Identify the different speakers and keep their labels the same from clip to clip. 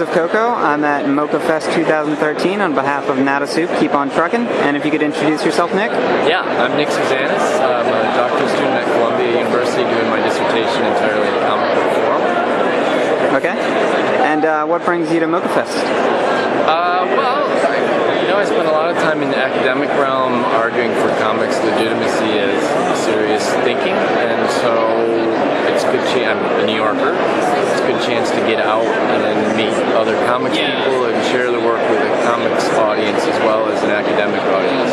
Speaker 1: Joseph Coco. I'm at MoCCAfest 2013 on behalf of Nata Soup. Keep on trucking. And if you could introduce yourself, Nick.
Speaker 2: Yeah, I'm Nick Sousanis. I'm a doctoral student at Columbia University doing my dissertation entirely in comic book form.
Speaker 1: Okay. And what brings you to MoCCAfest?
Speaker 2: I spent a lot of time in the academic realm arguing for comics legitimacy as serious thinking, and so it's a good chance. I'm a New Yorker. It's a good chance to get out and meet other comics people and share the work with a comics audience as well as an academic audience.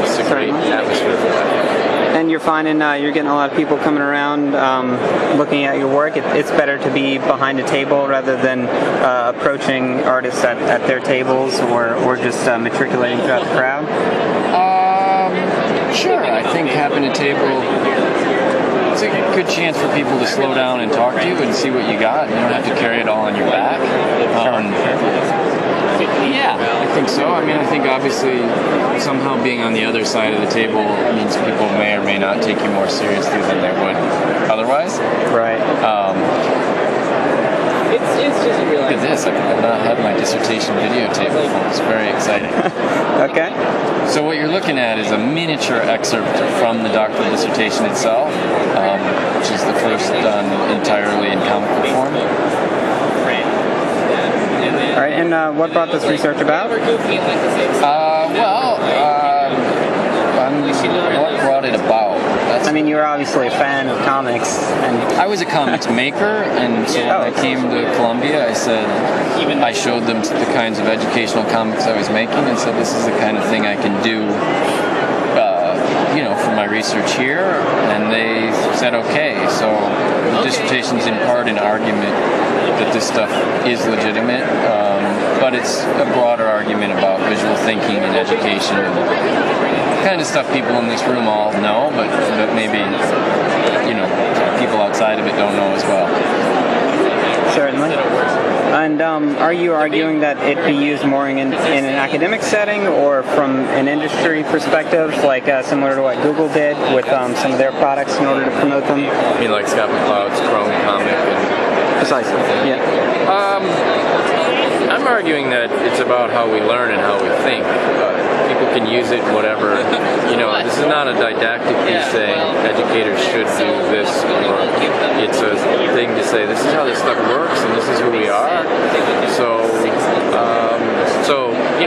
Speaker 2: It's a great atmosphere for that.
Speaker 1: And you're finding you're getting a lot of people coming around looking at your work. It's better to be behind a table rather than approaching artists at their tables or just matriculating throughout the crowd?
Speaker 2: Sure. I think having a table, it's a good chance for people to slow down and talk to you and see what you got. You don't have to carry it all on your back. Yeah, I think so. I mean, I think obviously somehow being on the other side of the table means people may or may not take you more seriously than they would otherwise.
Speaker 1: Right.
Speaker 2: It's just look at this. I've not had my dissertation videotape before. It's very exciting.
Speaker 1: Okay.
Speaker 2: So what you're looking at is a miniature excerpt from the doctoral dissertation itself, which is the first done entirely in comic book form.
Speaker 1: All right, and what brought this research about?
Speaker 2: What brought it about?
Speaker 1: I mean, you were obviously a fan of comics. And
Speaker 2: I was a comics maker, and so when I came to Columbia, I showed them the kinds of educational comics I was making, and said, this is the kind of thing I can do, for my research here, and they said okay. So the dissertation's in part an argument that this stuff is legitimate, but it's a broader argument about visual thinking and education, and the kind of stuff people in this room all know, but maybe people outside of it don't know as well.
Speaker 1: Certainly. And are you arguing that it be used more in an academic setting or from an industry perspective, like similar to what Google did with some of their products in order to promote them?
Speaker 2: I mean, like Scott McCloud's Chrome comic?
Speaker 1: Precisely, yeah.
Speaker 2: I'm arguing that it's about how we learn and how we think. People can use it, whatever. This is not a didactic piece saying educators should do this, or it's a thing to say this is how this stuff works and this is who we are. So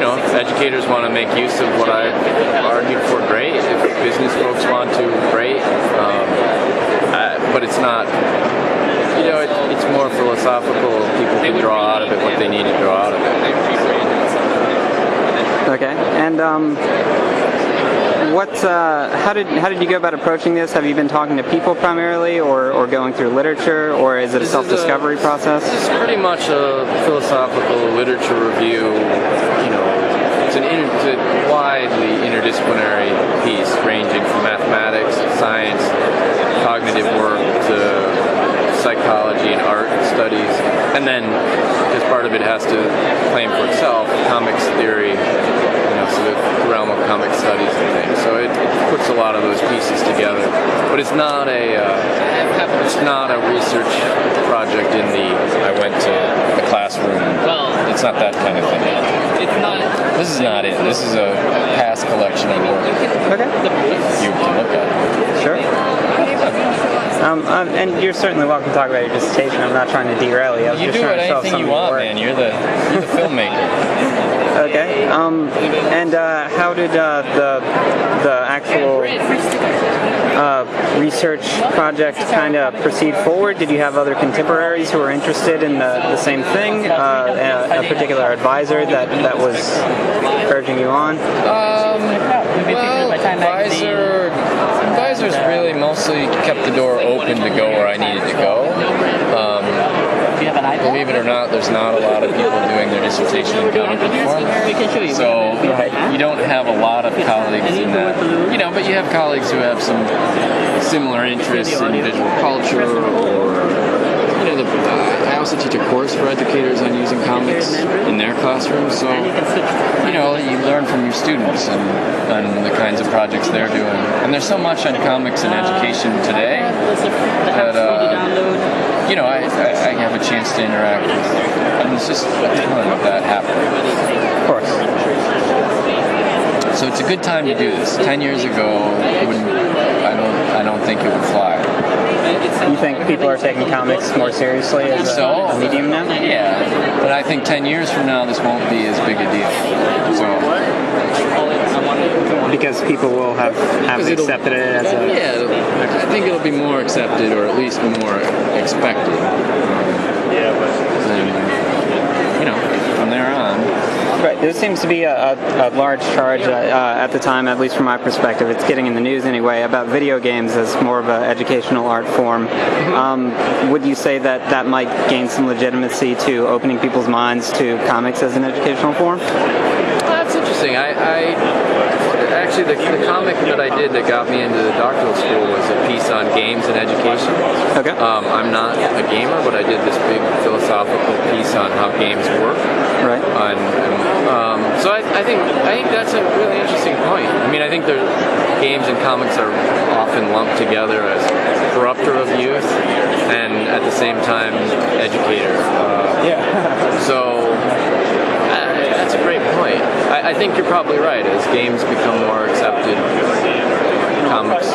Speaker 2: if educators want to make use of what I've argued for, great. If business folks want to, great. But it's not. It's more philosophical. People can draw out of it what they need to draw out of it.
Speaker 1: Okay. And how did you go about approaching this? Have you been talking to people primarily, or going through literature, or is it a self-discovery process?
Speaker 2: This is pretty much a philosophical literature review. It's a widely interdisciplinary piece, ranging from mathematics, science, cognitive work to psychology and art studies, and then, because part of it has to claim for itself, comics theory, so the realm of comic studies and things. So it puts a lot of those pieces together, but it's not a research project in I went to the classroom. It's not that kind of thing. This is not it. This is a past collection of work.
Speaker 1: Okay.
Speaker 2: You can look at it.
Speaker 1: Sure. And you're certainly welcome to talk about your dissertation. I'm not trying to derail you.
Speaker 2: You do anything you want, man. You're the filmmaker.
Speaker 1: Okay. And how did the actual research project kind of proceed forward? Did you have other contemporaries who were interested in the same thing? A particular advisor that was urging you on?
Speaker 2: Advisors really mostly kept the door open to go where I needed to go. Believe it or not, there's not a lot of people doing their dissertation in comic book form. So you don't have a lot of colleagues in that. But you have colleagues who have some similar interests in visual culture, or I also teach a course for educators on using comics in their classrooms. So you learn from your students and the kinds of projects they're doing. And there's so much on comics and education today that I have a chance to interact with, and it's just a ton of that happening.
Speaker 1: Of course.
Speaker 2: So it's a good time to do this. 10 years ago, I don't think it would fly.
Speaker 1: You think people are taking comics more seriously as a medium now?
Speaker 2: Yeah, but I think 10 years from now, this won't be as big a deal.
Speaker 1: Because people will have accepted it as a...
Speaker 2: Yeah, I think it'll be more accepted, or at least more expected. And, from there on...
Speaker 1: Right, there seems to be a large charge at the time, at least from my perspective, it's getting in the news anyway, about video games as more of an educational art form. Would you say that might gain some legitimacy to opening people's minds to comics as an educational form?
Speaker 2: That's interesting. Actually, the comic that I did that got me into the doctoral school was a piece on games and education.
Speaker 1: Okay.
Speaker 2: I'm not a gamer, but I did this big philosophical piece on how games work.
Speaker 1: Right.
Speaker 2: So I think that's a really interesting point. I mean, I think games and comics are often lumped together as corrupter of youth and at the same time educator. So that's a great point. I think you're probably right. As games become more accepted, comics.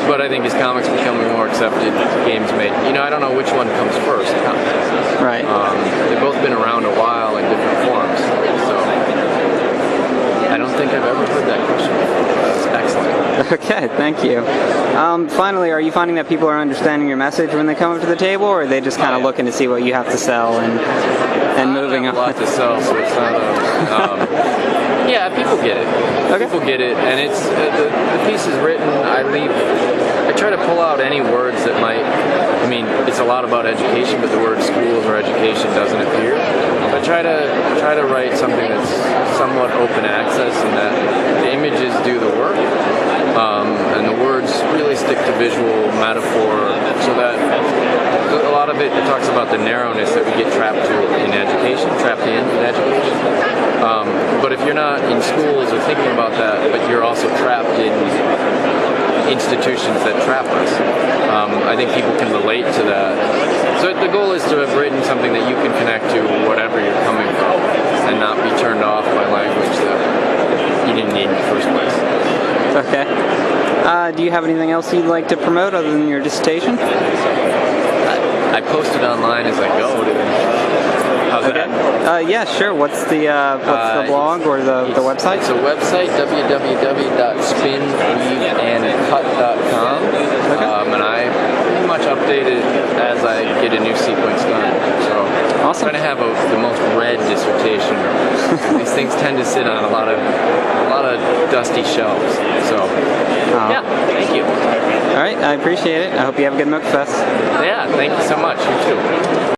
Speaker 2: But I think as comics become more accepted, games made. I don't know which one comes first.
Speaker 1: Right.
Speaker 2: They've both been around a while in different forms. So I don't think I've ever heard that question before. That's excellent.
Speaker 1: Okay, thank you. Finally, are you finding that people are understanding your message when they come up to the table, or are they just kind of looking to see what you have to sell and moving on?
Speaker 2: I have a lot to sell, so it's not yeah, people get it.
Speaker 1: Okay.
Speaker 2: People get it, and it's the piece is written. I try to pull out any words that might. I mean, it's a lot about education, but the word schools or education doesn't appear. I try to write something that's somewhat open access, and that the images do the work, and the words really stick to visual metaphor, so that a lot of it talks about the narrowness that we get trapped in education. But if you're not in schools or thinking about that, but you're also trapped in institutions that trap us, I think people can relate to that. So the goal is to have written something that you can connect to whatever you're coming from and not be turned off by language that you didn't need in the first place.
Speaker 1: Okay. Do you have anything else you'd like to promote other than your dissertation?
Speaker 2: I post it online as I go. How's that?
Speaker 1: Yeah, sure. What's the blog or the website?
Speaker 2: It's a website, www.spinweaveandcut.com, and I pretty much update it as I get a new sequence done. So
Speaker 1: awesome.
Speaker 2: I'm trying to have the most read dissertation. These things tend to sit on a lot of dusty shelves. So yeah, thank you.
Speaker 1: All right, I appreciate it. I hope you have a good MoCCAfest.
Speaker 2: Yeah, thank you so much. You too.